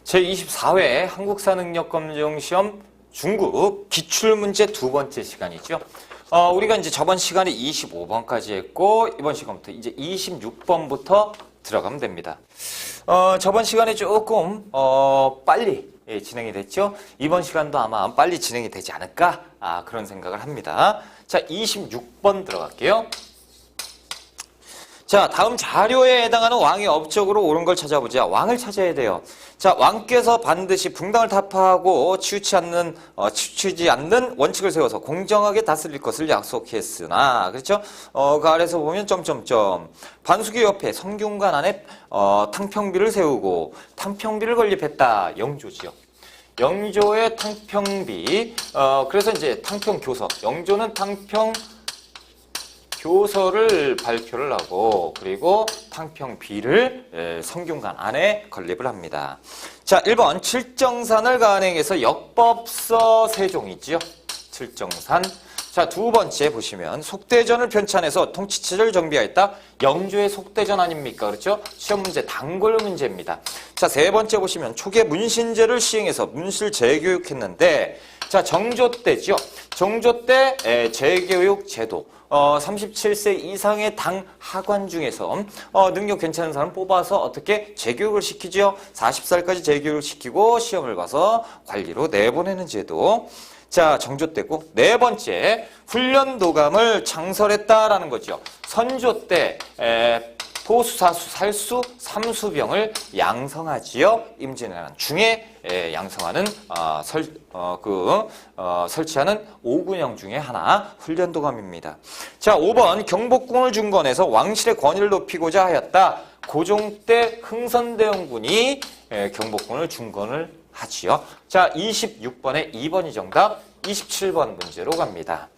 제24회 한국사능력검정시험 중급 기출문제 두 번째 시간이죠. 우리가 이제 저번 시간에 25번까지 했고, 이번 시간부터 이제 26번부터 들어가면 됩니다. 저번 시간에 조금, 빨리 진행이 됐죠. 이번 시간도 아마 빨리 진행이 되지 않을까? 그런 생각을 합니다. 자, 26번 들어갈게요. 자, 다음 자료에 해당하는 왕의 업적으로 옳은 걸 찾아보자. 왕을 찾아야 돼요. 자, 왕께서 반드시 붕당을 타파하고 치우치지 않는 원칙을 세워서 공정하게 다스릴 것을 약속했으나, 그렇죠? 그 아래서 보면 점점점 반수교 옆에 성균관 안에 탕평비를 세우고 탕평비를 건립했다. 영조지요. 영조의 탕평비. 그래서 이제 탕평교서. 영조는 교서를 발표를 하고, 그리고 탕평비를 성균관 안에 건립을 합니다. 자, 1번 칠정산을 간행해서 역법서 세종이지요. 칠정산. 자, 두 번째 보시면 속대전을 편찬해서 통치체제를 정비하였다. 영조의 속대전 아닙니까? 그렇죠? 시험 문제 단골 문제입니다. 자, 세 번째 보시면 초계 문신제를 시행해서 문실 재교육했는데, 자, 정조 때죠. 정조 때 재교육 제도. 37세 이상의 당 하관 중에서 능력 괜찮은 사람 뽑아서 어떻게 재교육을 시키죠. 40살까지 재교육을 시키고 시험을 봐서 관리로 내보내는 제도. 자, 정조 때고, 네 번째 훈련도감을 창설했다라는 거죠. 선조 때 포수, 사수, 살수, 삼수병을 양성하지요. 임진왜란 중에 양성하는 설치하는 5군형 중에 하나 훈련도감입니다. 자, 5번 경복궁을 중건해서 왕실의 권위를 높이고자 하였다. 고종 때 흥선대원군이 경복궁을 중건을 하지요. 자, 26번에 2번이 정답, 27번 문제로 갑니다.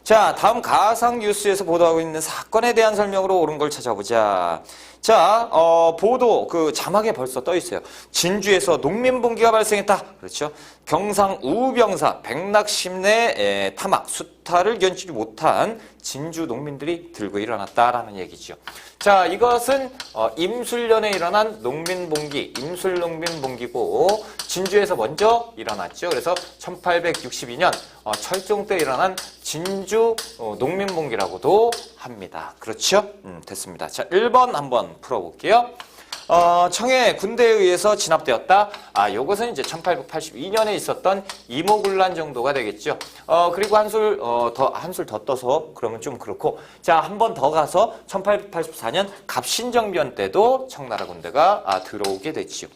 자, 다음 가상 뉴스에서 보도하고 있는 사건에 대한 설명으로 옳은 걸 찾아보자. 자, 보도 그 자막에 벌써 떠 있어요. 진주에서 농민봉기가 발생했다. 그렇죠? 경상 우병사 백낙심내 타막 수탈을 견디지 못한 진주 농민들이 들고 일어났다라는 얘기죠. 자, 이것은 임술년에 일어난 농민봉기, 임술농민봉기고 진주에서 먼저 일어났죠. 그래서 1862년 철종 때 일어난 진주 농민봉기라고도 합니다. 그렇죠? 됐습니다. 자, 1번 한번 풀어볼게요. 청해 군대에 의해서 진압되었다. 요것은 이제 1882년에 있었던 이모군란 정도가 되겠죠. 그리고 한술 더 떠서 그러면 좀 그렇고. 자, 한 번 더 가서 1884년 갑신정변 때도 청나라 군대가 들어오게 됐지요.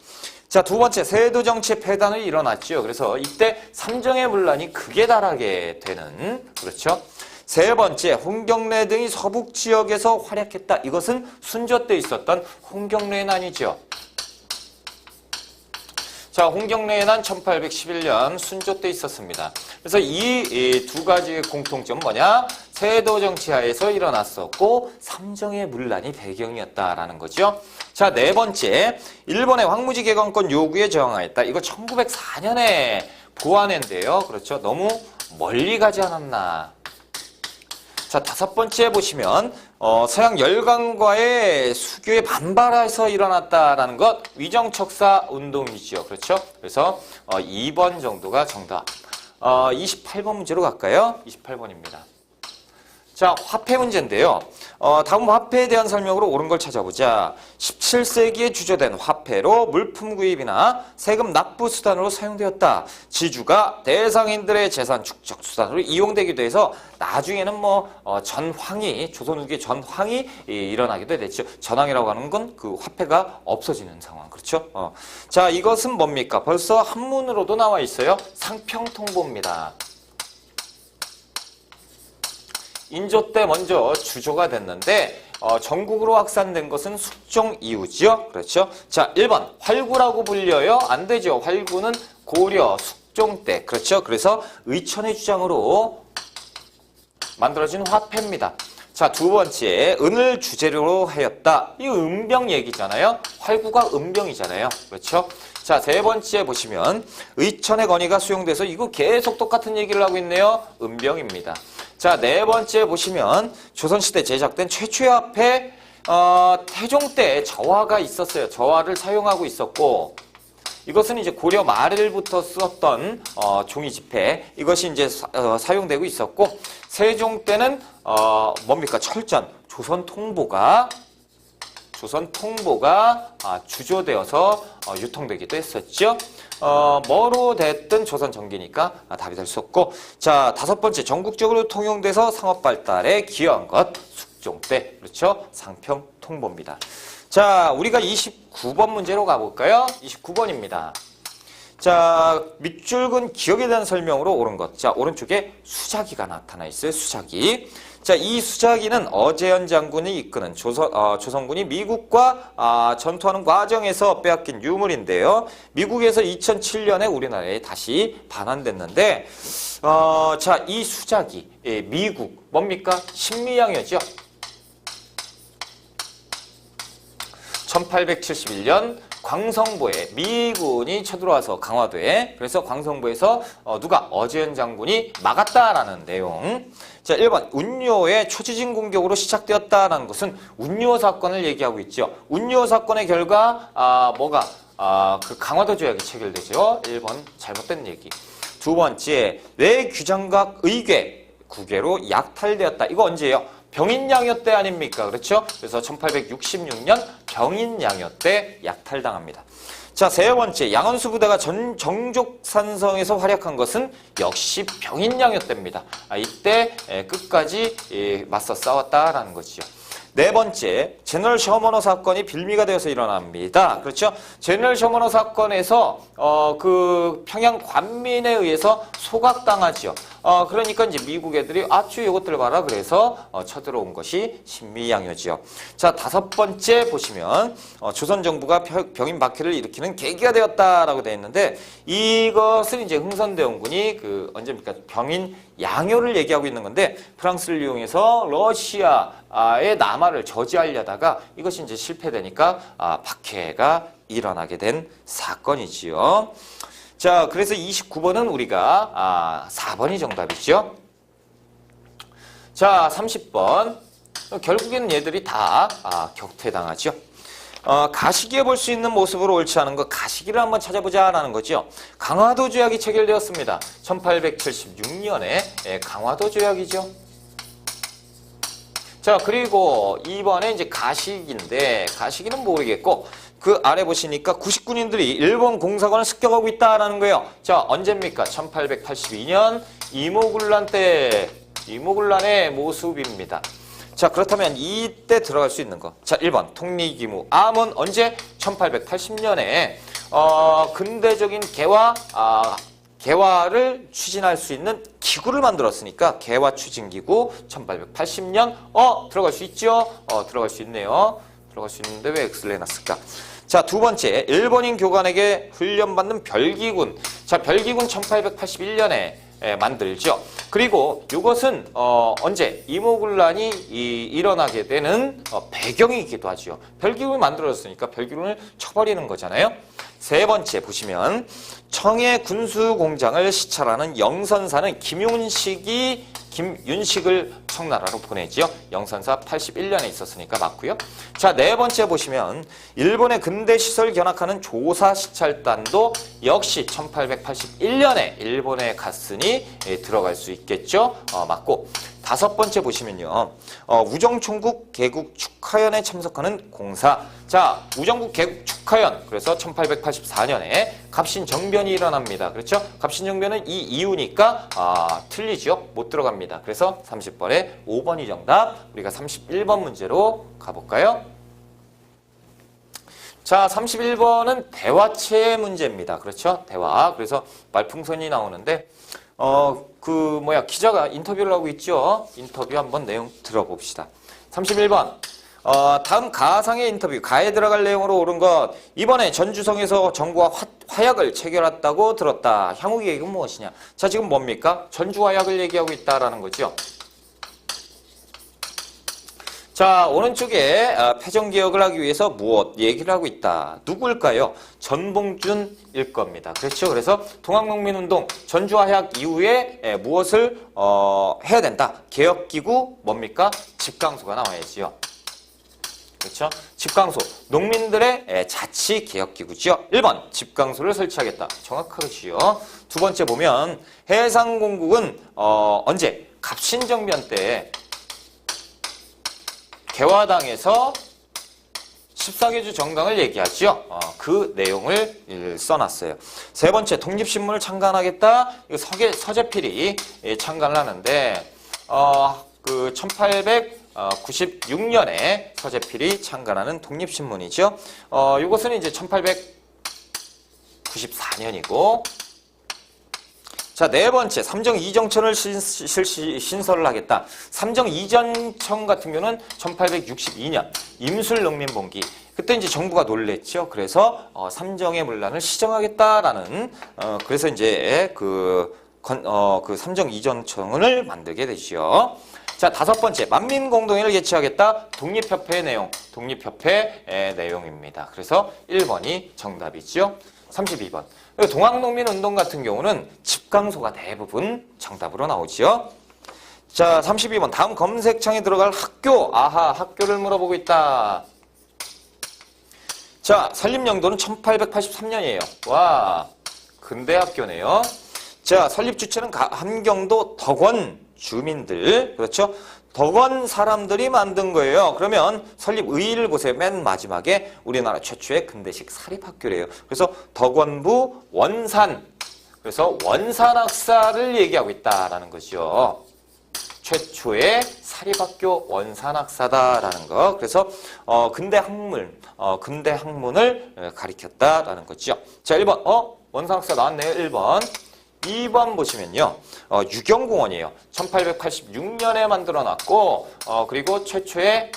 자, 두 번째 세도 정치 폐단이 일어났죠. 그래서 이때 삼정의 문란이 극에 달하게 되는, 그렇죠? 세 번째, 홍경래 등이 서북 지역에서 활약했다. 이것은 순조 때 있었던 홍경래의 난이죠. 자, 홍경래의 난 1811년 순조 때 있었습니다. 그래서 이 두 가지의 공통점 뭐냐? 세도 정치하에서 일어났었고 삼정의 문란이 배경이었다라는 거죠. 자, 네 번째, 일본의 황무지 개방권 요구에 저항하였다. 이거 1904년에 보완했는데요. 그렇죠? 너무 멀리 가지 않았나. 자, 다섯 번째 보시면 서양 열강과의 수교에 반발해서 일어났다라는 것, 위정척사 운동이죠. 그렇죠? 그래서 2번 정도가 정답. 28번 문제로 갈까요? 28번입니다. 자, 화폐 문제인데요. 다음 화폐에 대한 설명으로 옳은 걸 찾아보자. 17세기에 주조된 화폐로 물품 구입이나 세금 납부 수단으로 사용되었다. 지주가 대상인들의 재산 축적 수단으로 이용되기도 해서 나중에는 전황이, 조선 후기 전황이 일어나기도 됐죠. 전황이라고 하는 건 그 화폐가 없어지는 상황. 그렇죠? 자, 이것은 뭡니까? 벌써 한문으로도 나와 있어요. 상평통보입니다. 인조 때 먼저 주조가 됐는데 전국으로 확산된 것은 숙종 이후지요. 그렇죠? 자, 1번 활구라고 불려요. 안 되죠. 활구는 고려 숙종 때. 그렇죠? 그래서 의천의 주장으로 만들어진 화폐입니다. 자, 두 번째, 은을 주재료로 하였다. 이 은병 얘기잖아요. 활구가 은병이잖아요. 그렇죠? 자, 세 번째 보시면 의천의 건의가 수용돼서 이거 계속 똑같은 얘기를 하고 있네요. 은병입니다. 자, 네 번째 보시면 조선시대 제작된 최초의 화폐 태종 때 저화가 있었어요. 저화를 사용하고 있었고, 이것은 이제 고려 말일부터 썼던 종이 지폐 이것이 이제 사용되고 있었고 세종 때는 뭡니까 철전 조선 통보가 주조되어서 유통되기도 했었죠. 뭐로 됐든 조선 전기니까 답이 될 수 없고 자 5번째 전국적으로 통용돼서 상업 발달에 기여한 것 숙종 때 그렇죠 상평 통보입니다. 자 우리가 29번 문제로 가볼까요? 29번입니다. 자 밑줄근 기억에 대한 설명으로 옳은 것. 자 오른쪽에 수자기가 나타나 있어요. 수자기. 자, 이 수자기는 어제현 장군이 이끄는 조선군이 미국과 전투하는 과정에서 빼앗긴 유물인데요. 미국에서 2007년에 우리나라에 다시 반환됐는데 자, 이 수자기 미국 뭡니까? 신미양요죠. 1871년 광성보에 미군이 쳐들어와서 강화도에 그래서 광성보에서 누가 어제현 장군이 막았다라는 내용. 자, 1번 운요의 초지진 공격으로 시작되었다라는 것은 운요 사건을 얘기하고 있죠. 운요 사건의 결과 그 강화도 조약이 체결되죠. 1번 잘못된 얘기. 두 번째 뇌규장각 의궤 국외로 약탈되었다. 이거 언제예요? 병인양요 때 아닙니까? 그렇죠? 그래서 1866년 병인양요 때 약탈당합니다. 자, 세 번째 양원수 부대가 정족산성에서 활약한 것은 역시 병인양요 때입니다. 이때 끝까지 맞서 싸웠다라는 것이죠. 네 번째, 제너럴 셔머너 사건이 빌미가 되어서 일어납니다. 그렇죠? 제너럴 셔머너 사건에서 그 평양 관민에 의해서 소각당하죠. 그러니까 이제 미국 애들이 아쭈 이것들 봐라 그래서 쳐들어온 것이 신미양요지요. 자, 5번째 보시면 조선 정부가 병인 박해를 일으키는 계기가 되었다라고 되어 있는데 이것은 이제 흥선대원군이 그 언제입니까? 병인 양요를 얘기하고 있는 건데 프랑스를 이용해서 러시아의 남하를 저지하려다가 이것이 이제 실패되니까 박해가 일어나게 된 사건이지요. 자, 그래서 29번은 우리가 4번이 정답이죠. 자, 30번. 결국에는 얘들이 다 격퇴당하죠. 가시기에 볼 수 있는 모습으로 옳지 않은 것 가시기를 한번 찾아보자라는 거죠. 강화도 조약이 체결되었습니다. 1876년에 강화도 조약이죠. 자, 그리고 이번에 이제 가시기인데 가시기는 모르겠고 그 아래 보시니까 99인들이 일본 공사관을 습격하고 있다라는 거예요. 자, 언제입니까? 1882년 이모군란 때 이모군란의 모습입니다. 자, 그렇다면 이때 들어갈 수 있는 거. 자, 1번 통리기무 암은 언제? 1880년에 근대적인 개화를 추진할 수 있는 기구를 만들었으니까 개화 추진기구 1880년 들어갈 수 있죠? 들어갈 수 있네요. 들어갈 수 있는데 왜 X를 해놨을까? 자, 두 번째 일본인 교관에게 훈련받는 별기군. 자, 별기군 1881년에 만들죠. 그리고 이것은 언제 이모군란이 일어나게 되는 배경이기도 하죠. 별기군을 만들었으니까 별기군을 쳐버리는 거잖아요. 세 번째 보시면 청해 군수공장을 시찰하는 영선사는 김윤식을 청나라로 보내지요. 영선사 81년에 있었으니까 맞고요. 자, 네 번째 보시면 일본의 근대시설 견학하는 조사시찰단도 역시 1881년에 일본에 갔으니 들어갈 수 있겠죠. 맞고 다섯 번째 보시면요. 우정총국 개국 축하연에 참석하는 공사. 자, 우정국 개국 축하연. 그래서 1884년에 갑신정변이 일어납니다. 그렇죠? 갑신정변은 이 이유니까 틀리죠. 못 들어갑니다. 그래서 30번에 5번이 정답. 우리가 31번 문제로 가볼까요? 자, 31번은 대화체 문제입니다. 그렇죠? 대화. 그래서 말풍선이 나오는데 기자가 인터뷰를 하고 있죠. 인터뷰 한번 내용 들어봅시다. 31번. 다음 가상의 인터뷰, 가에 들어갈 내용으로 옳은 것. 이번에 전주성에서 정부와 화약을 체결했다고 들었다. 향후 계획은 무엇이냐? 자, 지금 뭡니까? 전주 화약을 얘기하고 있다라는 거죠. 자, 오른쪽에 패전개혁을 하기 위해서 무엇 얘기를 하고 있다. 누구일까요? 전봉준일 겁니다. 그렇죠? 그래서 동학농민운동 전주화약 이후에 무엇을 해야 된다. 개혁기구 뭡니까? 집강소가 나와야지요. 그렇죠? 집강소, 농민들의 자치개혁기구죠. 1번, 집강소를 설치하겠다. 정확하지요. 두 번째 보면 해상공국은 언제? 갑신정변 때 개화당에서 14개주 정강을 얘기하죠. 그 내용을 써놨어요. 세 번째, 독립신문을 창간하겠다. 이거 서재필이 창간을 하는데 그 1896년에 서재필이 창간하는 독립신문이죠. 이것은 이제 1894년이고, 자, 네 번째, 삼정 이전청을 신설을 하겠다. 삼정 이전청 같은 경우는 1862년 임술농민봉기. 그때 이제 정부가 놀랬죠. 그래서 삼정의 문란을 시정하겠다라는 그래서 이제 그 삼정 이전청을 만들게 되죠. 자, 다섯 번째, 만민공동회를 개최하겠다. 독립협회의 내용, 독립협회의 내용입니다. 그래서 1번이 정답이죠. 32번. 동학농민운동 같은 경우는 집강소가 대부분 정답으로 나오죠. 자, 32번. 다음 검색창에 들어갈 학교. 아하, 학교를 물어보고 있다. 자, 설립연도는 1883년이에요. 와, 근대 학교네요. 자, 설립 주체는 함경도 덕원 주민들. 그렇죠? 덕원 사람들이 만든 거예요. 그러면 설립 의의를 보세요. 맨 마지막에 우리나라 최초의 근대식 사립학교래요. 그래서 덕원부 원산. 그래서 원산학사를 얘기하고 있다라는 거죠. 최초의 사립학교 원산학사다라는 거. 그래서 근대 학문을 가리켰다라는 거죠. 자, 1번. 원산학사 나왔네요. 1번. 2번 보시면요. 유경공원이에요. 1886년에 만들어놨고 그리고 최초의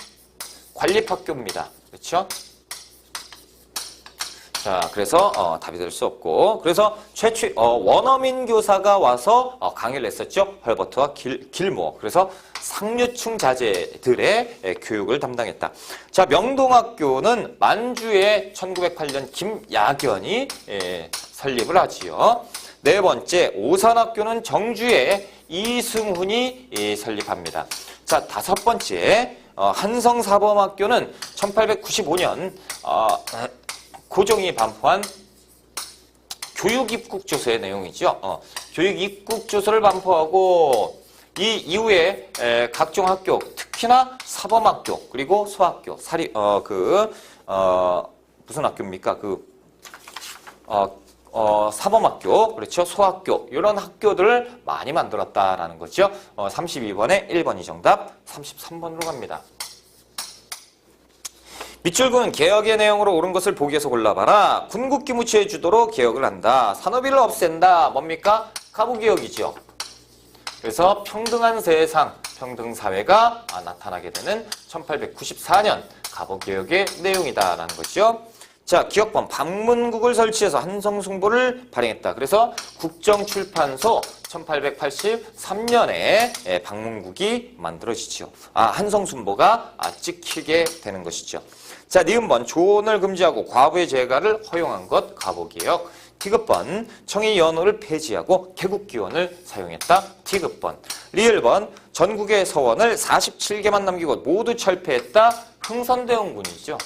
관립학교입니다. 그렇죠? 자, 그래서 답이 될 수 없고, 그래서 최초 원어민 교사가 와서 강의를 했었죠. 헐버트와 길모어. 그래서 상류층 자제들의 교육을 담당했다. 자, 명동학교는 만주에 1908년 김야견이 설립을 하지요. 네 번째, 오산학교는 정주에 이승훈이 설립합니다. 자, 다섯 번째, 한성사범학교는 1895년 고종이 반포한 교육입국조서의 내용이죠. 교육입국조서를 반포하고 이 이후에 각종 학교, 특히나 사범학교, 그리고 소학교, 무슨 학교입니까? 사범학교, 그렇죠? 소학교, 이런 학교들을 많이 만들었다라는 거죠. 32번에 1번이 정답, 33번으로 갑니다. 밑줄은 개혁의 내용으로 옳은 것을 보기에서 골라봐라. 군국기 무치해 주도록 개혁을 한다. 산업인을 없앤다. 뭡니까? 가부개혁이죠. 그래서 평등한 세상, 평등사회가 나타나게 되는 1894년 가부개혁의 내용이다라는 거죠. 자, 기억본 방문국을 설치해서 한성숭보를 발행했다. 그래서 국정출판소 1883년에 방문국이 만들어지죠. 한성숭보가 찍히게 되는 것이죠. 자, 니은번 조언을 금지하고 과부의 재가를 허용한 것 가부개혁. 디귿번 청의 연호를 폐지하고 개국기원을 사용했다. 디귿번. 리을번 전국의 서원을 47개만 남기고 모두 철폐했다. 흥선대원군이죠.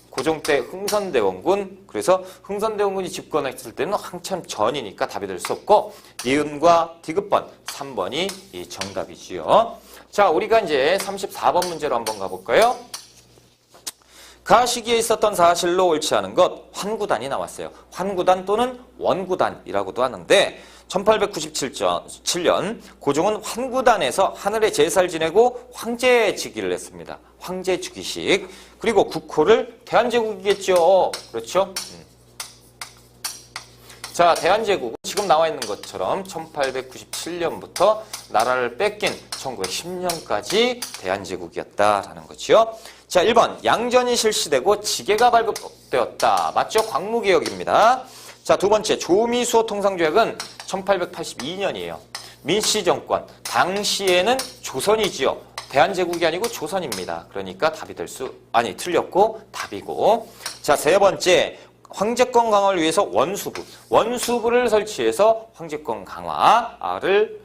고종 때 흥선대원군. 그래서 흥선대원군이 집권했을 때는 한참 전이니까 답이 될 수 없고, 니은과 디귿번 3번이 이 정답이지요. 자, 우리가 이제 34번 문제로 한번 가볼까요? 가 시기에 있었던 사실로 옳지 않은 것, 환구단이 나왔어요. 환구단 또는 원구단이라고도 하는데 1897년 고종은 환구단에서 하늘의 제사를 지내고 황제직위를 했습니다. 황제직위식. 그리고 국호를 대한제국이겠죠. 그렇죠? 자, 대한제국은 지금 나와 있는 것처럼 1897년부터 나라를 뺏긴 1910년까지 대한제국이었다라는 거죠. 자, 1번 양전이 실시되고 지게가 발급되었다. 맞죠? 광무개혁입니다. 자, 두 번째 조미수호 통상조약은 1882년이에요. 민씨정권. 당시에는 조선이지요. 대한제국이 아니고 조선입니다. 그러니까 답이 틀렸고 답이고. 자, 세 번째 황제권 강화를 위해서 원수부를 설치해서 황제권 강화를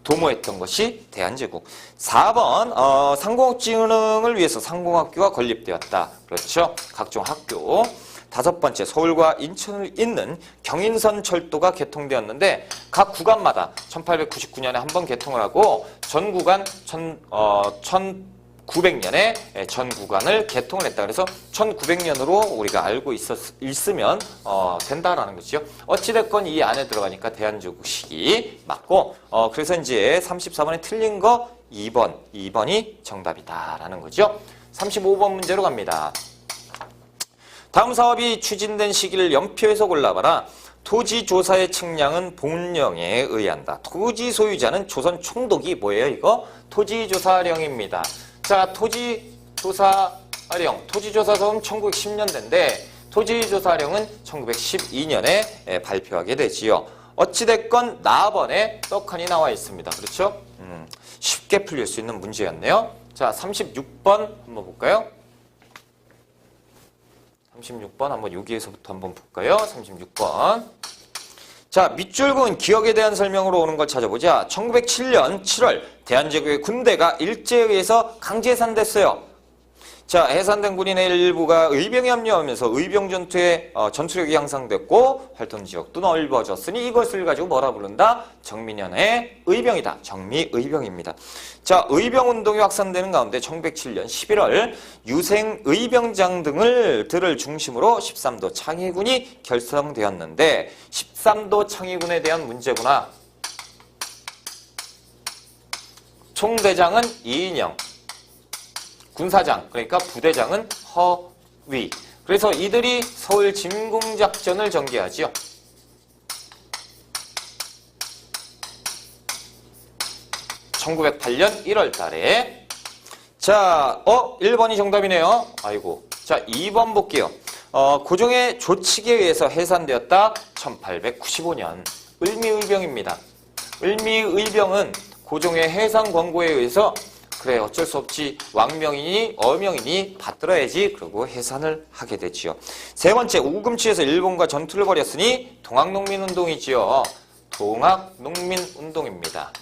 도모했던 것이 대한제국. 4번 상공업진흥을 위해서 상공학교가 건립되었다. 그렇죠. 각종 학교. 5번째 서울과 인천을 잇는 경인선 철도가 개통되었는데 각 구간마다 1899년에 한 번 개통을 하고 전 구간 1900년에 전 구간을 개통을 했다. 그래서 1900년으로 우리가 알고 있으면 된다라는 거죠. 어찌됐건 이 안에 들어가니까 대한제국식이 맞고 그래서 이제 34번에 틀린 거 2번이 정답이다라는 거죠. 35번 문제로 갑니다. 다음 사업이 추진된 시기를 연표해서 골라봐라. 토지조사의 측량은 본령에 의한다. 토지 소유자는 조선 총독이 뭐예요? 이거 토지조사령입니다. 자, 토지조사령, 토지조사서는 1910년대인데 토지조사령은 1912년에 발표하게 되지요. 어찌됐건 나번에 떡하니 나와 있습니다. 그렇죠? 쉽게 풀릴 수 있는 문제였네요. 자, 36번 한번 볼까요? 36번 한번 여기에서부터 한번 볼까요? 36번. 자, 밑줄근 기억에 대한 설명으로 오는 걸 찾아보자. 1907년 7월 대한제국의 군대가 일제에 의해서 강제 해산됐어요. 자, 해산된 군인의 일부가 의병에 합류하면서 의병 전투에 전투력이 향상됐고 활동 지역도 넓어졌으니 이것을 가지고 뭐라 부른다? 정민연의 의병이다. 정미의병입니다. 자, 의병운동이 확산되는 가운데 1907년 11월 유생의병장 들을 중심으로 13도 창의군이 결성되었는데 13도 창의군에 대한 문제구나. 총대장은 이인영, 군사장, 그러니까 부대장은 허위. 그래서 이들이 서울 진공작전을 전개하지요. (1908년 1월) 달에. 자, 1번이 정답이네요. 아이고. 자, 2번 볼게요. 고종의 조칙에 의해서 해산되었다. 1895년. 을미의병입니다. 을미의병은 고종의 해산 권고에 의해서 그래 어쩔 수 없지 왕명이니 어명이니 받들어야지 그러고 해산을 하게 되지요. 세 번째 우금치에서 일본과 전투를 벌였으니 동학농민운동이지요. 동학농민운동입니다.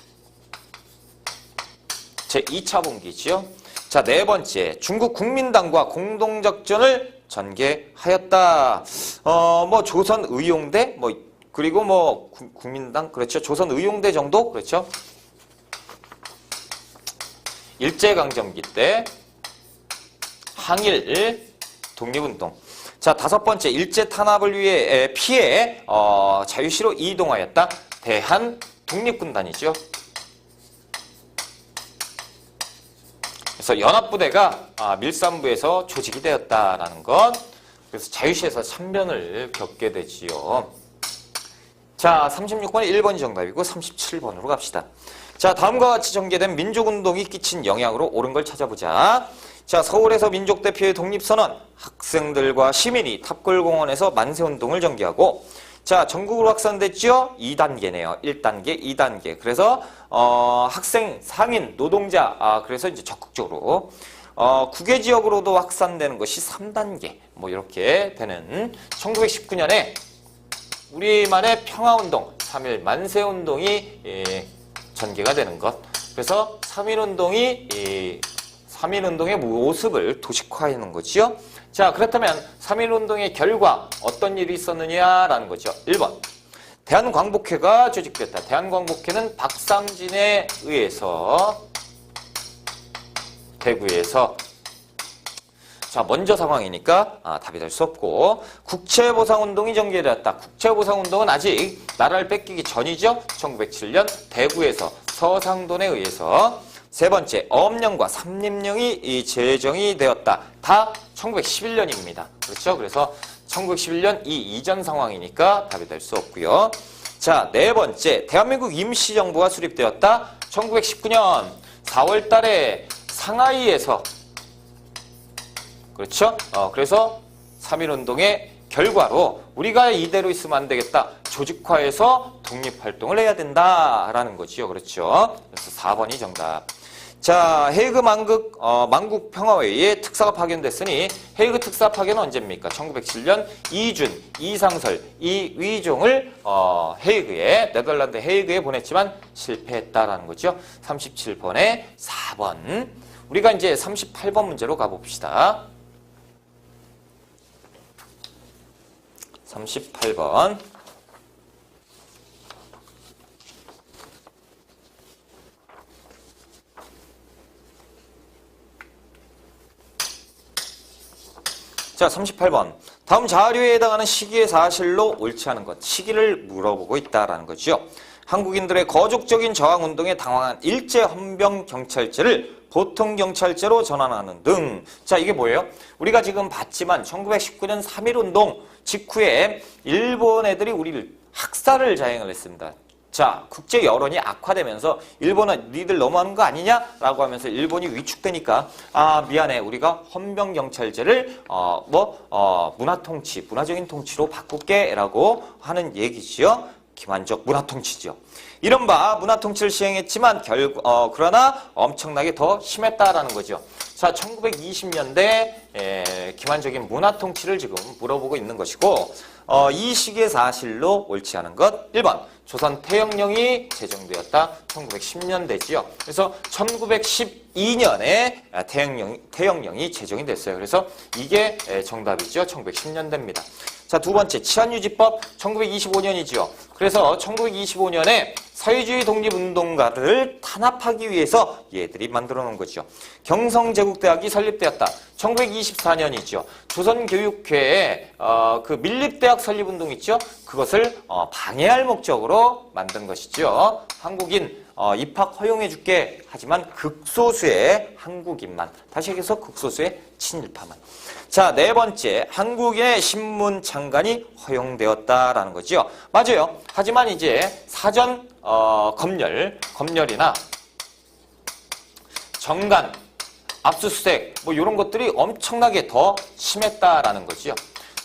제 2차 분기지요. 자, 네 번째 중국 국민당과 공동작전을 전개하였다. 뭐 조선의용대 그리고 뭐 국민당 그렇죠. 조선의용대 정도 그렇죠. 일제강점기 때 항일 독립운동. 자, 5번째 일제 탄압을 위해 피해 자유시로 이동하였다. 대한 독립군단이죠. 그래서 연합부대가 밀산부에서 조직이 되었다라는 것. 그래서 자유시에서 참변을 겪게 되지요. 자, 36번이 1번이 정답이고 37번으로 갑시다. 자, 다음과 같이 전개된 민족운동이 끼친 영향으로 옳은 걸 찾아보자. 자, 서울에서 민족대표의 독립선언, 학생들과 시민이 탑골공원에서 만세운동을 전개하고, 자, 전국으로 확산됐죠? 2단계네요. 1단계, 2단계. 그래서 학생, 상인, 노동자, 그래서 이제 적극적으로 국외 지역으로도 확산되는 것이 3단계. 뭐 이렇게 되는 1919년에 우리만의 평화운동, 3.1 만세운동이 전개가 되는 것. 그래서 3.1운동의 모습을 도식화하는 거지요. 자, 그렇다면 3.1운동의 결과 어떤 일이 있었느냐라는 거죠. 1번. 대한광복회가 조직됐다. 대한광복회는 박상진에 의해서 대구에서 자, 먼저 상황이니까 답이 될 수 없고 국채보상운동이 전개되었다. 국채보상운동은 아직 나라를 뺏기기 전이죠. 1907년 대구에서 서상돈에 의해서. 세 번째, 어업령과 삼림령이 제정이 되었다. 다 1911년입니다. 그렇죠? 그래서 1911년 이 이전 상황이니까 답이 될 수 없고요. 자, 네 번째, 대한민국 임시정부가 수립되었다. 1919년 4월 달에 상하이에서 그렇죠? 그래서 3.1운동의 결과로 우리가 이대로 있으면 안 되겠다. 조직화해서 독립활동을 해야 된다라는 거지요. 그렇죠? 그래서 4번이 정답. 자, 헤이그 만국 평화회의에 특사가 파견됐으니 헤이그 특사 파견은 언제입니까? 1907년 이준, 이상설, 이위종을 헤이그에 네덜란드 헤이그에 보냈지만 실패했다라는 거죠. 37번에 4번. 우리가 이제 38번 문제로 가봅시다. 38번. 자, 38번. 다음 자료에 해당하는 시기의 사실로 옳지 않은 것. 시기를 물어보고 있다라는 거죠. 한국인들의 거족적인 저항운동에 당황한 일제 헌병경찰제를 보통경찰제로 전환하는 등. 자, 이게 뭐예요? 우리가 지금 봤지만 1919년 3.1운동 직후에 일본 애들이 우리를 학살을 자행을 했습니다. 자, 국제 여론이 악화되면서 일본은 니들 너무하는 거 아니냐라고 하면서 일본이 위축되니까 미안해, 우리가 헌병경찰제를 문화통치, 문화적인 통치로 바꿀게라고 하는 얘기지요. 기만적 문화통치죠. 이른바 문화통치를 시행했지만 그러나 엄청나게 더 심했다라는 거죠. 자, 1920년대 기만적인 문화통치를 지금 물어보고 있는 것이고, 이 시기의 사실로 옳지 않은 것 1번 조선 태영령이 제정되었다. 1910년대지요. 그래서 1912년에 태영령이 제정이 됐어요. 그래서 이게 정답이죠. 1910년대입니다. 자, 두 번째 치안유지법 1925년이지요. 그래서 1925년에 사회주의 독립운동가를 탄압하기 위해서 얘들이 만들어 놓은 거죠. 경성제국대학이 설립되었다. 1924년이죠. 조선교육회에 그 밀립대학 설립운동 있죠. 그것을 방해할 목적으로 만든 것이죠. 한국인 입학 허용해줄게 하지만 극소수의 한국인만, 다시 얘기해서 극소수의 친일파만. 자, 네 번째, 한국인의 신문 창간이 허용되었다라는 거죠. 맞아요. 하지만 이제 사전 검열이나 정간, 압수수색 뭐 이런 것들이 엄청나게 더 심했다라는 거죠.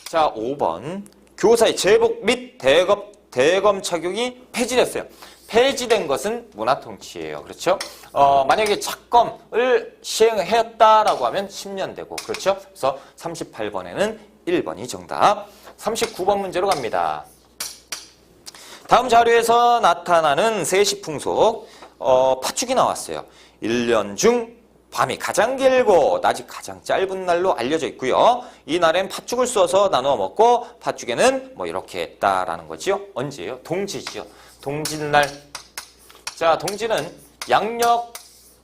자, 5번, 교사의 제복 및 대검 착용이 폐지됐어요. 폐지된 것은 문화통치예요. 그렇죠? 만약에 착검을 시행했다라고 하면 10년 되고, 그렇죠? 그래서 38번에는 1번이 정답. 39번 문제로 갑니다. 다음 자료에서 나타나는 세시풍속, 파축이 나왔어요. 1년 중 밤이 가장 길고 낮이 가장 짧은 날로 알려져 있고요. 이 날엔 팥죽을 써서 나누어 먹고 팥죽에는 뭐 이렇게 했다라는 거지요. 언제예요? 동지지요. 동짓날. 자, 동지는 양력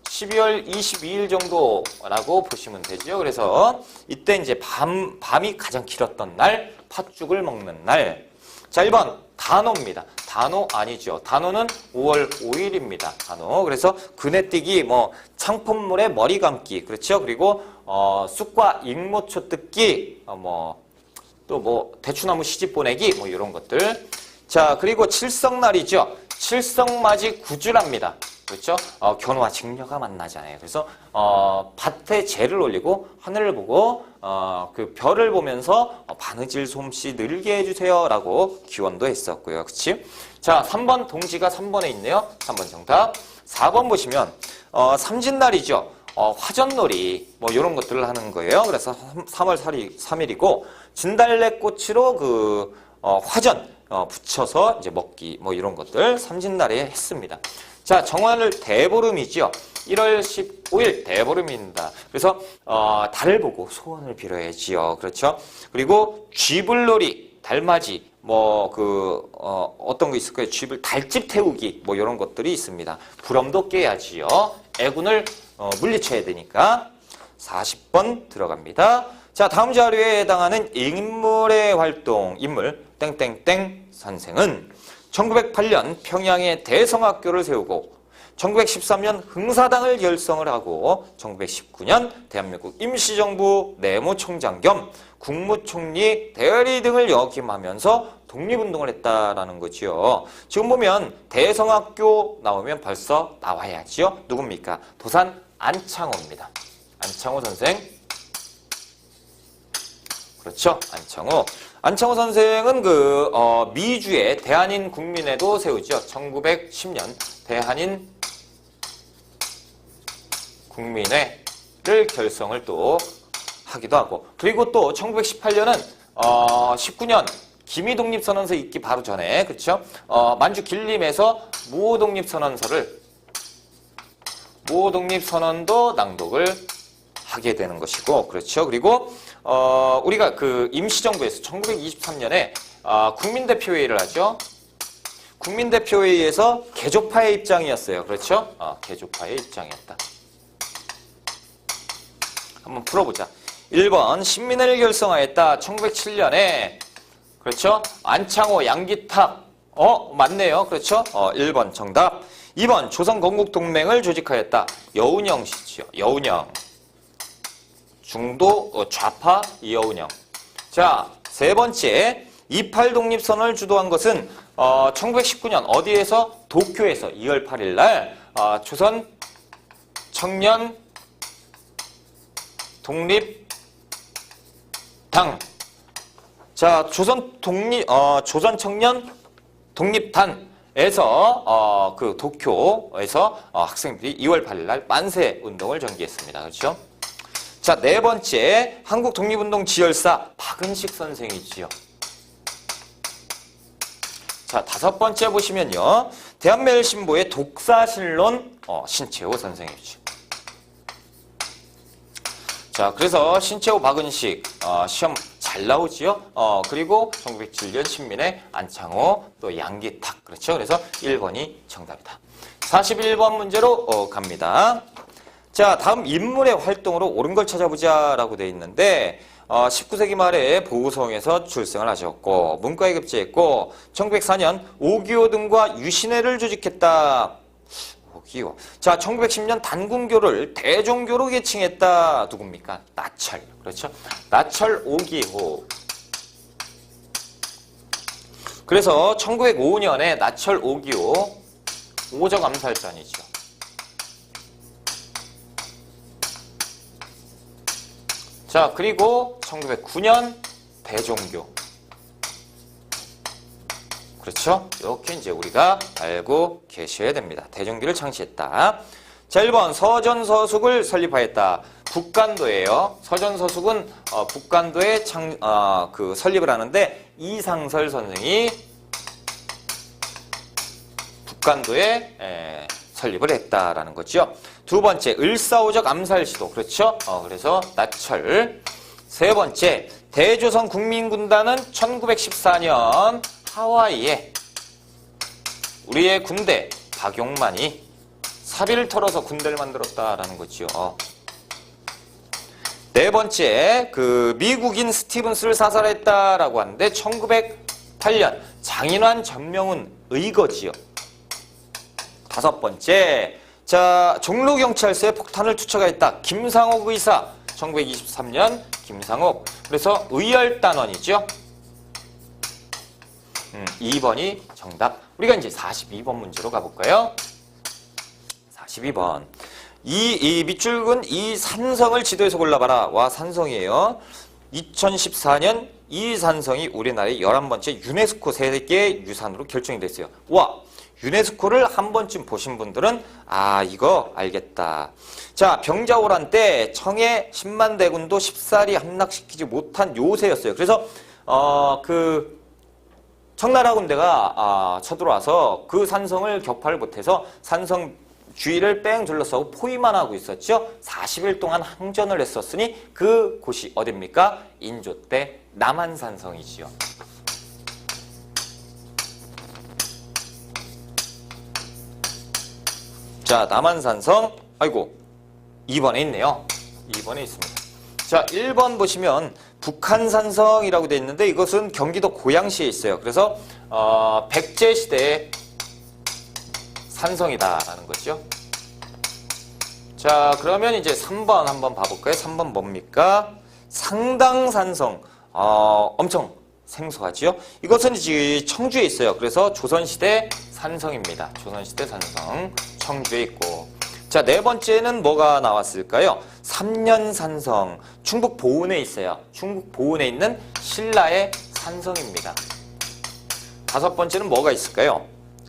12월 22일 정도라고 보시면 되죠. 그래서 이때 이제 밤이 가장 길었던 날, 팥죽을 먹는 날. 자, 1번 단오입니다. 단오 아니죠. 단오는 5월 5일입니다. 단오. 그래서 그네뛰기, 뭐 창포물에 머리 감기, 그렇죠. 그리고 쑥과 익모초 뜯기, 또 뭐 대추나무 시집 보내기, 뭐 이런 것들. 자, 그리고 칠성날이죠. 칠성맞이 구주랍니다. 그렇죠? 견우와 직녀가 만나잖아요. 그래서 밭에 재를 올리고 하늘을 보고 그 별을 보면서 바느질 솜씨 늘게 해주세요라고 기원도 했었고요. 그렇지? 자, 3번 동지가 3번에 있네요. 3번 정답. 4번 보시면 삼진날이죠. 화전놀이 뭐 이런 것들을 하는 거예요. 그래서 3월 3일이고 진달래꽃으로 그 화전 붙여서 이제 먹기 뭐 이런 것들 삼진날에 했습니다. 자, 정화를 대보름이죠. 1월 15일 대보름입니다. 그래서 달을 보고 소원을 빌어야지요. 그렇죠? 그리고 쥐불놀이, 달맞이, 어떤 거 있을 거예요. 쥐불 달집 태우기 뭐 이런 것들이 있습니다. 부럼도 깨야지요. 애군을 물리쳐야 되니까. 40번 들어갑니다. 자, 다음 자료에 해당하는 인물의 활동, 인물 땡땡땡 선생은 1908년 평양에 대성학교를 세우고 1913년 흥사당을 결성을 하고 1919년 대한민국 임시정부 내무총장 겸 국무총리 대리 등을 역임하면서 독립운동을 했다라는 거지요. 지금 보면 대성학교 나오면 벌써 나와야지요. 누굽니까? 도산 안창호입니다. 안창호 선생. 그렇죠. 안창호. 안창호 선생은 미주의 대한인 국민회도 세우죠. 1910년 대한인 국민회를 결성을 또 하기도 하고, 그리고 또 1918년은 19년 기미 독립선언서 있기 바로 전에, 그렇죠? 만주 길림에서 무호 독립선언도 낭독을 하게 되는 것이고, 그렇죠? 그리고 우리가 그 임시정부에서 1923년에 국민대표회의를 하죠. 국민대표회의에서 개조파의 입장이었어요. 그렇죠? 개조파의 입장이었다. 한번 풀어보자. 1번 신민회를 결성하였다. 1907년에 그렇죠? 안창호, 양기탁. 맞네요. 그렇죠? 1번 정답. 2번 조선건국동맹을 조직하였다. 여운형 씨죠. 여운형. 중도 좌파 여운형. 자, 세 번째 28 독립선언을 주도한 것은 1919년 어디에서? 도쿄에서 2월 8일 날 조선 청년 독립당. 자, 조선 청년 독립단에서 그 도쿄에서 학생들이 2월 8일 날 만세 운동을 전개했습니다. 그렇죠? 자, 네 번째 한국 독립운동 지열사 박은식 선생이지요. 자, 다섯 번째 보시면요. 대한매일신보의 독사신론 신채호 선생이죠. 자, 그래서 신채호 박은식 시험 잘 나오지요. 그리고 1907년 신민회 안창호 또 양기탁. 그렇죠. 그래서 1번이 정답이다. 41번 문제로 갑니다. 자, 다음 인물의 활동으로 옳은 걸 찾아보자 라고 되어 있는데 19세기 말에 보우성에서 출생을 하셨고 문과에 급제했고 1904년 오기호 등과 유신회를 조직했다. 오기호. 자, 1910년 단군교를 대종교로 계칭했다. 누굽니까? 나철. 그렇죠? 나철 오기호. 그래서 1905년에 나철 오기호 오적 암살전이죠. 자, 그리고 1909년 대종교. 그렇죠? 이렇게 이제 우리가 알고 계셔야 됩니다. 대종교를 창시했다. 자, 1번 서전서숙을 설립하였다. 북간도예요. 서전서숙은 북간도에 설립을 하는데 이상설 선생이 북간도에 설립을 했다라는 거죠. 두 번째, 을사오적 암살 시도. 그렇죠? 그래서 나철. 세 번째, 대조선 국민군단은 1914년 하와이에 우리의 군대 박용만이 사비를 털어서 군대를 만들었다라는 거죠. 네 번째, 그 미국인 스티븐스를 사살했다라고 하는데 1908년 장인환 전명훈 의거지요. 다섯 번째, 자, 종로경찰서에 폭탄을 투척하였다. 김상옥 의사. 1923년 김상옥. 그래서 의열단원이죠. 2번이 정답. 우리가 이제 42번 문제로 가볼까요? 42번. 이 밑줄은 이 산성을 지도에서 골라봐라. 와, 산성이에요. 2014년 이 산성이 우리나라의 11번째 유네스코 세계 유산으로 결정이 됐어요. 와, 유네스코를 한 번쯤 보신 분들은 이거 알겠다. 자, 병자호란 때 청해 10만 대군도 쉽사리 함락시키지 못한 요새였어요. 그래서 그 청나라 군대가 쳐들어와서 그 산성을 격파를 못해서 산성 주위를 뺑 둘러싸고 포위만 하고 있었죠. 40일 동안 항전을 했었으니 그 곳이 어딥니까? 인조 때 남한산성이지요. 자, 남한산성, 아이고, 2번에 있네요. 2번에 있습니다. 자, 1번 보시면 북한산성이라고 되어 있는데 이것은 경기도 고양시에 있어요. 그래서 백제시대의 산성이다라는 거죠. 자, 그러면 이제 3번 한번 봐볼까요? 3번 뭡니까? 상당산성. 엄청 생소하지요? 이것은 이제 청주에 있어요. 그래서 조선시대 산성입니다. 조선시대 산성. 청주에 있고. 자, 네 번째는 뭐가 나왔을까요? 삼년산성. 충북 보은에 있어요. 충북 보은에 있는 신라의 산성입니다. 다섯 번째는 뭐가 있을까요?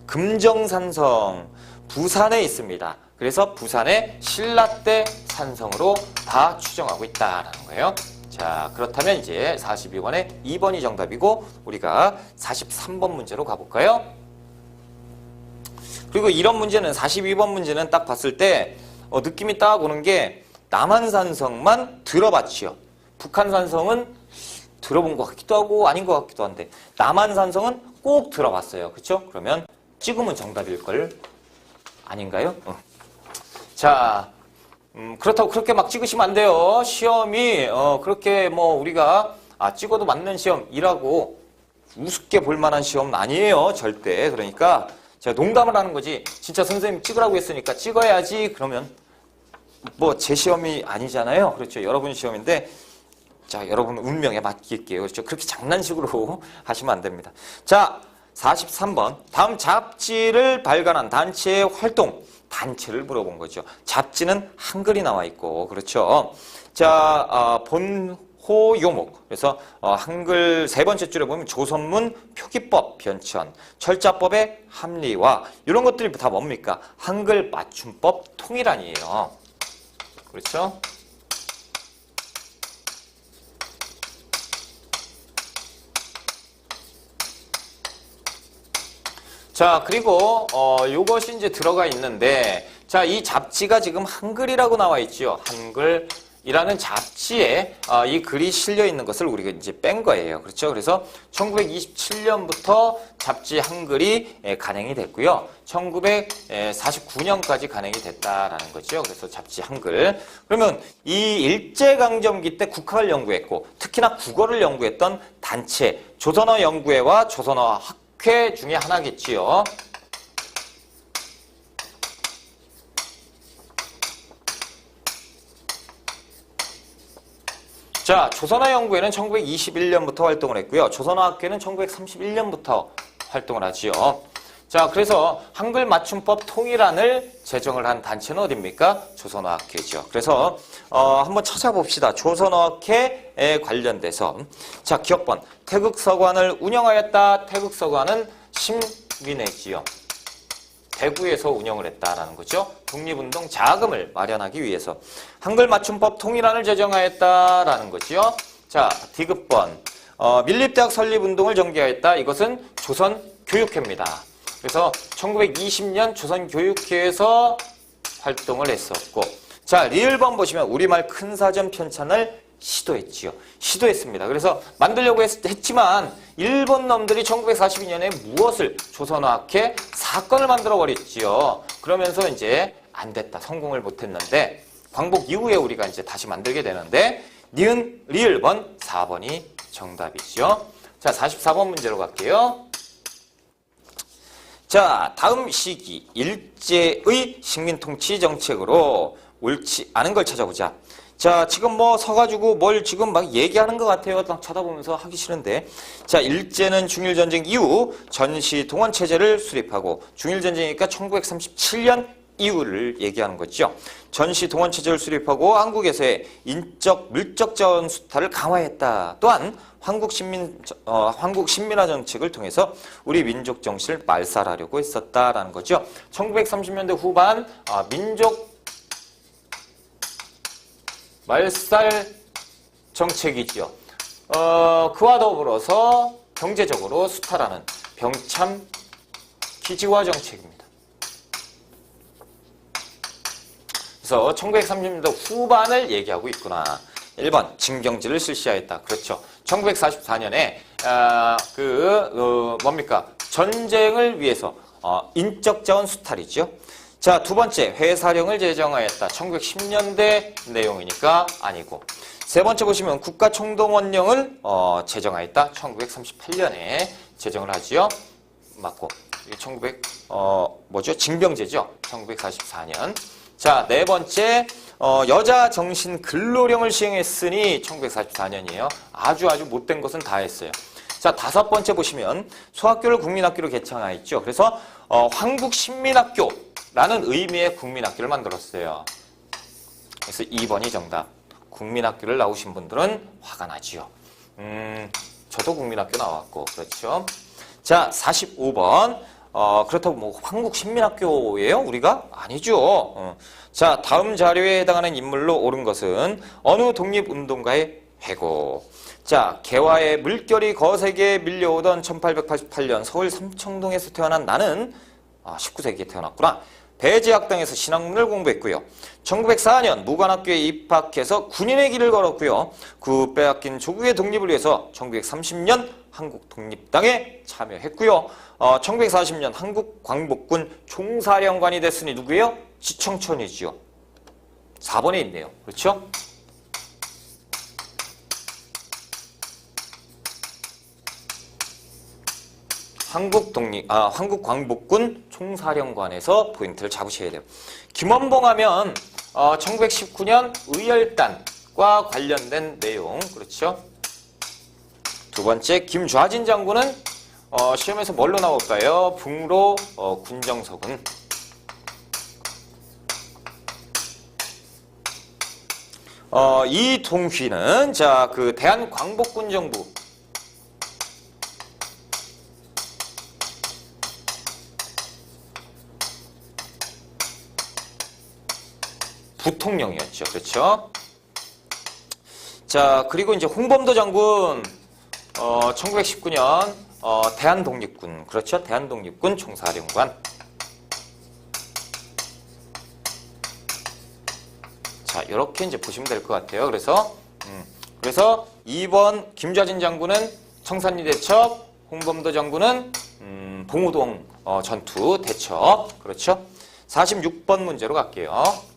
금정산성. 부산에 있습니다. 그래서 부산의 신라때 산성으로 다 추정하고 있다라는 거예요. 자, 그렇다면 이제 42번에 2번이 정답이고 우리가 43번 문제로 가볼까요? 그리고 이런 문제는 42번 문제는 딱 봤을 때 느낌이 딱 오는 게 남한산성만 들어봤지요. 북한산성은 들어본 것 같기도 하고 아닌 것 같기도 한데 남한산성은 꼭 들어봤어요. 그렇죠? 그러면 찍으면 정답일걸? 아닌가요? 자, 그렇다고 그렇게 막 찍으시면 안 돼요. 시험이 그렇게 뭐 우리가 찍어도 맞는 시험이라고 우습게 볼 만한 시험은 아니에요. 절대. 그러니까 제가 농담을 하는 거지. 진짜 선생님 찍으라고 했으니까 찍어야지. 그러면 뭐 제 시험이 아니잖아요. 그렇죠. 여러분 시험인데 자, 여러분 운명에 맡길게요. 그렇죠. 그렇게 장난식으로 하시면 안 됩니다. 자, 43번. 다음 잡지를 발간한 단체의 활동. 단체를 물어본 거죠. 잡지는 한글이 나와 있고, 그렇죠. 자, 본호 요목. 그래서 한글 세 번째 줄에 보면 조선문 표기법 변천, 철자법의 합리화 이런 것들이 다 뭡니까? 한글 맞춤법 통일안이에요. 그렇죠? 자, 그리고 요것이 이제 들어가 있는데 자, 이 잡지가 지금 한글이라고 나와 있죠. 한글이라는 잡지에 이 글이 실려 있는 것을 우리가 이제 뺀 거예요. 그렇죠? 그래서 1927년부터 잡지 한글이 간행이 됐고요. 1949년까지 간행이 됐다라는 거죠. 그래서 잡지 한글. 그러면 이 일제강점기 때 국학을 연구했고 특히나 국어를 연구했던 단체 조선어 연구회와 조선어 학회 중에 하나겠지요. 자, 조선어 연구회는 1921년부터 활동을 했고요. 조선어 학회는 1931년부터 활동을 하지요. 자, 그래서 한글 맞춤법 통일안을 제정을 한 단체는 어디입니까? 조선어 학회죠. 그래서 한번 찾아봅시다. 조선어 학회에 관련돼서 자, 기억번 태극서관을 운영하였다. 태극서관은 신민회지요. 대구에서 운영을 했다라는 거죠. 독립운동 자금을 마련하기 위해서 한글 맞춤법 통일안을 제정하였다라는 거죠. 자, 디귿번 밀립대학 설립운동을 전개하였다. 이것은 조선교육회입니다. 그래서 1920년 조선교육회에서 활동을 했었고 자, 리을번 보시면 우리말 큰사전 편찬을 시도했지요. 시도했습니다. 그래서 만들려고 했지만 일본 놈들이 1942년에 무엇을 조선어학회 사건을 만들어 버렸지요. 그러면서 이제 안 됐다. 성공을 못 했는데 광복 이후에 우리가 이제 다시 만들게 되는데 니은 리을번 4번이 정답이죠. 자, 44번 문제로 갈게요. 자, 다음 시기 일제의 식민통치 정책으로 옳지 않은 걸 찾아보자. 자, 지금 뭐 서가지고 뭘 지금 막 얘기하는 것 같아요. 딱 쳐다보면서 하기 싫은데. 자, 일제는 중일전쟁 이후 전시 동원체제를 수립하고 중일전쟁이니까 1937년 이후를 얘기하는 거죠. 전시 동원체제를 수립하고 한국에서의 인적 물적 자원 수탈을 강화했다. 또한 한국 신민화 정책을 통해서 우리 민족 정신을 말살하려고 했었다라는 거죠. 1930년대 후반 민족 말살 정책이지요. 그와 더불어서 경제적으로 수탈하는 병참 기지화 정책입니다. 그래서 1930년대 후반을 얘기하고 있구나. 1번 징경지를 실시하였다. 그렇죠. 1944년에 뭡니까? 전쟁을 위해서 인적 자원 수탈이죠. 자, 두 번째 회사령을 제정하였다. 1910년대 내용이니까 아니고. 세 번째 보시면 국가총동원령을 제정하였다. 1938년에 제정을 하지요. 맞고. 이게 징병제죠. 1944년. 자, 네 번째 여자 정신 근로령을 시행했으니 1944년이에요. 아주 못된 것은 다 했어요. 자, 다섯 번째 보시면 소학교를 국민학교로 개창하였죠. 그래서 한국신민학교라는 의미의 국민학교를 만들었어요. 그래서 2번이 정답. 국민학교를 나오신 분들은 화가 나지요. 저도 국민학교 나왔고 그렇죠. 자, 45번 그렇다고 뭐 한국신민학교예요? 우리가? 아니죠. 자, 다음 자료에 해당하는 인물로 옳은 것은 어느 독립운동가의 회고. 자, 개화의 물결이 거세게 밀려오던 1888년 서울 삼청동에서 태어난 나는 19세기에 태어났구나. 배제학당에서 신학문을 공부했고요. 1904년 무관학교에 입학해서 군인의 길을 걸었고요. 그 빼앗긴 조국의 독립을 위해서 1930년 한국 독립당에 참여했고요. 1940년 한국 광복군 총사령관이 됐으니 누구예요? 지청천이지요. 4번에 있네요. 그렇죠? 한국 광복군 총사령관에서 포인트를 잡으셔야 돼요. 김원봉 하면 1919년 의열단과 관련된 내용, 그렇죠? 두 번째, 김좌진 장군은 시험에서 뭘로 나올까요? 북로 군정서군. 이동휘는 자, 그 대한광복군 정부 부통령이었죠. 그렇죠? 자, 그리고 이제 홍범도 장군 1919년 대한독립군, 그렇죠? 대한독립군 총사령관. 자, 이렇게 이제 보시면 될 것 같아요. 그래서 2번 김좌진 장군은 청산리 대첩, 홍범도 장군은 봉우동 전투 대첩. 그렇죠? 46번 문제로 갈게요.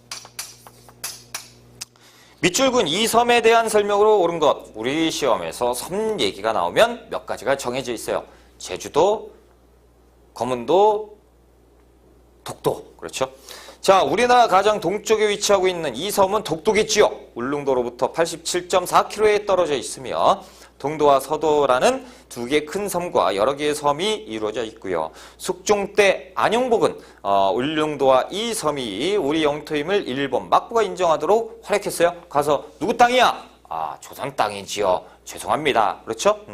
밑줄근 이 섬에 대한 설명으로 옳은 것. 우리 시험에서 섬 얘기가 나오면 몇 가지가 정해져 있어요. 제주도, 검은도, 독도. 그렇죠? 자, 우리나라 가장 동쪽에 위치하고 있는 이 섬은 독도겠지요. 울릉도로부터 87.4km에 떨어져 있으며 동도와 서도라는 두 개의 큰 섬과 여러 개의 섬이 이루어져 있고요. 숙종 때 안용복은 울릉도와 이 섬이 우리 영토임을 일본 막부가 인정하도록 활약했어요. 가서 누구 땅이야? 조선 땅이지요. 죄송합니다. 그렇죠?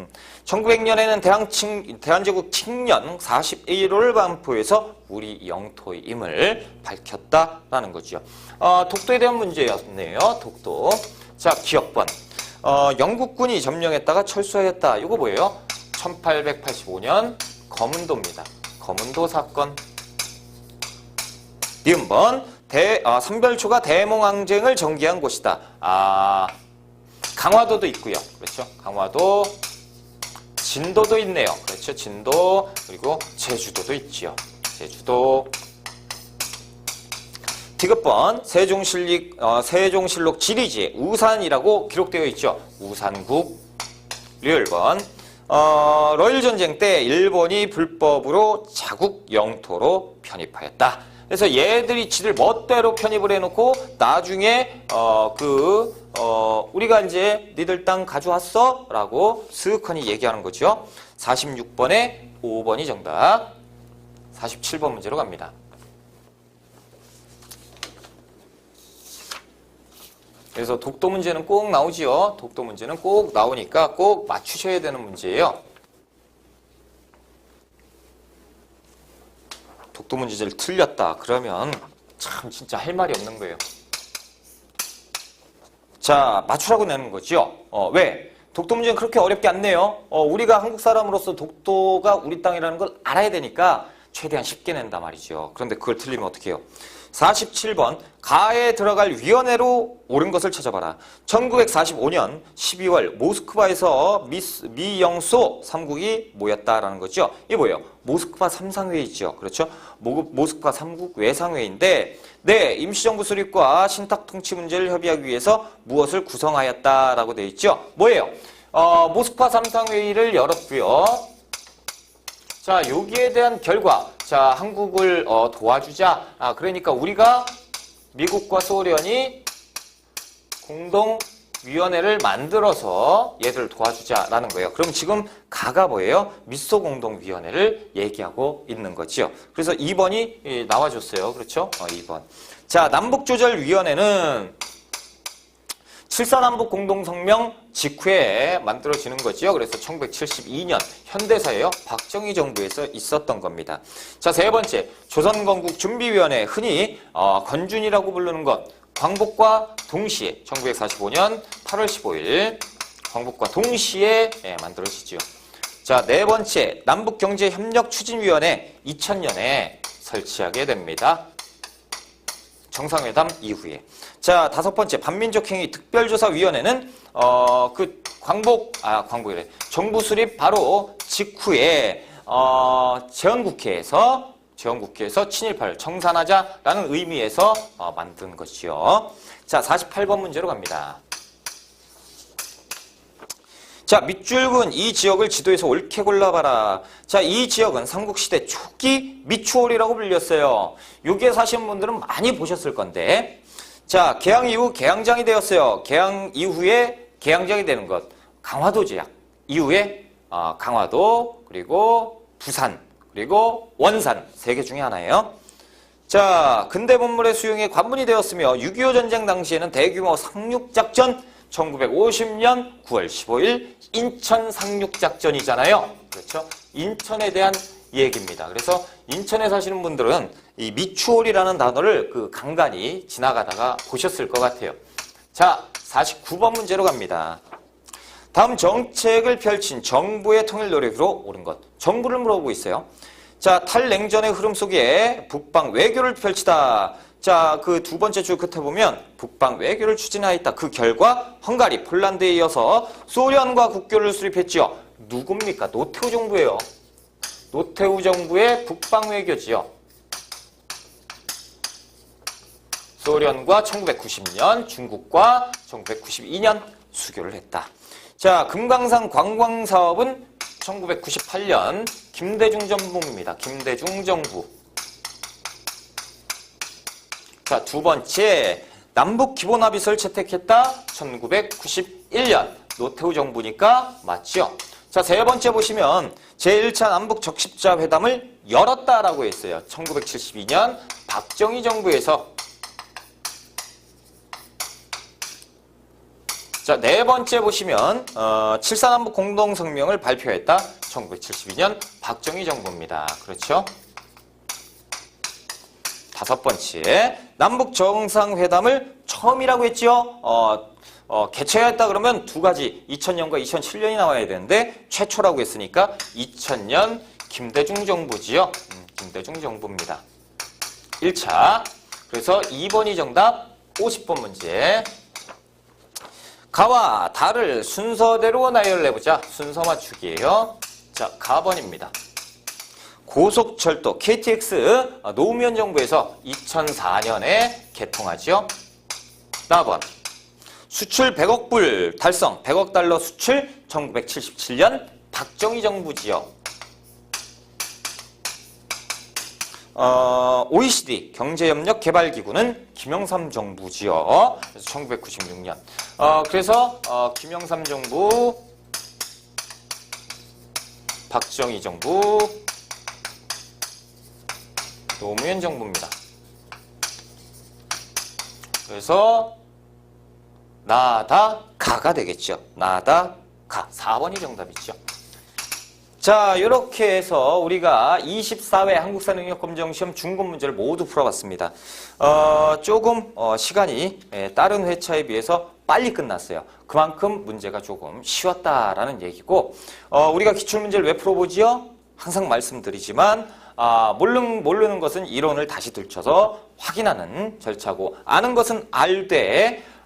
1900년에는 대한제국 칙령 41호를 반포해서 우리 영토임을 밝혔다라는 거죠. 독도에 대한 문제였네요. 독도. 자, 기억번. 영국군이 점령했다가 철수하였다. 이거 뭐예요? 1885년 검은도입니다. 검은도 사건. 니은번 선별초가 대몽항쟁을 전개한 곳이다. 강화도도 있고요. 그렇죠? 강화도, 진도도 있네요. 그렇죠? 진도, 그리고 제주도도 있지요. 제주도. 디귿번 세종실록 지리지에 우산이라고 기록되어 있죠. 우산국. 리을번 러일전쟁 때 일본이 불법으로 자국 영토로 편입하였다. 그래서 얘들이 지들 멋대로 편입을 해놓고 나중에 우리가 이제 니들 땅 가져왔어? 라고 스윽하니 얘기하는 거죠. 46번에 5번이 정답. 47번 문제로 갑니다. 그래서 독도 문제는 꼭 나오지요. 독도 문제는 꼭 나오니까 꼭 맞추셔야 되는 문제예요. 독도 문제를 틀렸다. 그러면 참 진짜 할 말이 없는 거예요. 자, 맞추라고 내는 거죠. 왜? 독도 문제는 그렇게 어렵게 안 내요. 우리가 한국 사람으로서 독도가 우리 땅이라는 걸 알아야 되니까 최대한 쉽게 낸단 말이죠. 그런데 그걸 틀리면 어떻게 해요? 47번 가에 들어갈 위원회로 옳은 것을 찾아봐라. 1945년 12월 모스크바에서 미영소 3국이 모였다라는 거죠. 이게 뭐예요? 모스크바 3상회의죠. 그렇죠? 모스크바 3국 외상회의인데 네, 임시정부 수립과 신탁 통치 문제를 협의하기 위해서 무엇을 구성하였다라고 되어 있죠. 뭐예요? 모스크바 3상회의를 열었고요. 자, 여기에 대한 결과. 자, 한국을 도와주자. 그러니까 우리가 미국과 소련이 공동위원회를 만들어서 얘들을 도와주자라는 거예요. 그럼 지금 가가 뭐예요? 미소공동위원회를 얘기하고 있는 거죠. 그래서 2번이 나와줬어요. 그렇죠? 2번. 자, 남북조절위원회는 7.4 공동성명 직후에 만들어지는 거죠. 그래서 1972년 현대사예요. 박정희 정부에서 있었던 겁니다. 자, 세 번째, 조선건국준비위원회, 흔히 건준이라고 부르는 것, 광복과 동시에 1945년 8월 15일 광복과 동시에 만들어지죠. 자, 네 번째, 남북경제협력추진위원회 2000년에 설치하게 됩니다. 정상회담 이후에. 자, 다섯 번째, 반민족행위 특별조사위원회는 광복이래. 정부 수립 바로 직후에 재헌국회에서 친일파를 청산하자라는 의미에서 만든 것이요. 자, 48번 문제로 갑니다. 자, 밑줄근 이 지역을 지도에서 옳게 골라봐라. 자, 이 지역은 삼국시대 초기 미추홀이라고 불렸어요. 여기에 사시는 분들은 많이 보셨을 건데, 자, 개항 이후 개항장이 되었어요. 개항 이후에 개항장이 되는 것, 강화도 지역 이후에 강화도, 그리고 부산, 그리고 원산, 세 개 중에 하나예요. 자, 근대 본물의 수용에 관문이 되었으며 6.25 전쟁 당시에는 대규모 상륙작전 1950년 9월 15일 인천 상륙작전이잖아요. 그렇죠? 인천에 대한 얘기입니다. 그래서 인천에 사시는 분들은 이 미추홀이라는 단어를 간간히 지나가다가 보셨을 것 같아요. 자, 49번 문제로 갑니다. 다음 정책을 펼친 정부의 통일 노력으로 옳은 것. 정부를 물어보고 있어요. 자, 탈냉전의 흐름 속에 북방 외교를 펼치다. 자, 그 두 번째 줄 끝에 보면 북방 외교를 추진하였다. 그 결과 헝가리, 폴란드에 이어서 소련과 국교를 수립했지요. 누굽니까? 노태우 정부예요. 노태우 정부의 북방 외교지요. 소련과 1990년, 중국과 1992년 수교를 했다. 자, 금강산 관광사업은 1998년 김대중 정부입니다. 김대중 정부. 자, 두 번째, 남북 기본합의서를 채택했다. 1991년 노태우 정부니까 맞죠? 자, 세 번째 보시면 제1차 남북 적십자 회담을 열었다라고 했어요. 1972년 박정희 정부에서. 자, 네 번째 보시면 7.4 남북 공동성명을 발표했다. 1972년 박정희 정부입니다. 그렇죠? 다섯 번째, 남북 정상회담을 처음이라고 했지요. 개최했다 그러면 두 가지, 2000년과 2007년이 나와야 되는데 최초라고 했으니까 2000년 김대중 정부지요. 김대중 정부입니다. 1차. 그래서 2번이 정답, 50번 문제. 가와 다를 순서대로 나열해보자. 순서 맞추기예요. 자, 가번입니다. 고속철도 KTX 노무현 정부에서 2004년에 개통하죠. 나번 수출 100억 불 달성, 100억 달러 수출 1977년 박정희 정부지요. OECD 경제협력개발기구는 김영삼 정부지요. 그래서 1996년. 그래서 김영삼 정부, 박정희 정부, 노무현 정부입니다. 그래서 나다 가가 되겠죠. 나다 가. 4번이 정답이죠. 자, 이렇게 해서 우리가 24회 한국사 능력검정시험 중급 문제를 모두 풀어봤습니다. 조금 시간이 다른 회차에 비해서 빨리 끝났어요. 그만큼 문제가 조금 쉬웠다라는 얘기고, 우리가 기출문제를 왜 풀어보지요? 항상 말씀드리지만 모르는 것은 이론을 다시 들춰서 확인하는 절차고, 아는 것은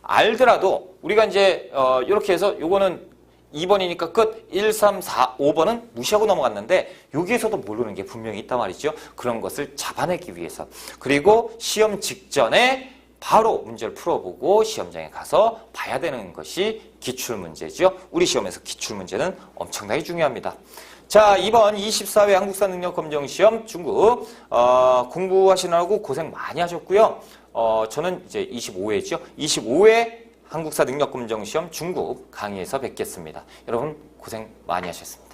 알더라도 우리가 이제 이렇게 해서 요거는 2번이니까 끝. 1, 3, 4, 5번은 무시하고 넘어갔는데 여기에서도 모르는 게 분명히 있단 말이죠. 그런 것을 잡아내기 위해서. 그리고 시험 직전에 바로 문제를 풀어보고 시험장에 가서 봐야 되는 것이 기출문제죠. 우리 시험에서 기출문제는 엄청나게 중요합니다. 자, 이번 24회 한국사 능력검정시험 중급 공부하시느라고 고생 많이 하셨고요. 저는 이제 25회죠. 25회 한국사 능력검정시험 중급 강의에서 뵙겠습니다. 여러분 고생 많이 하셨습니다.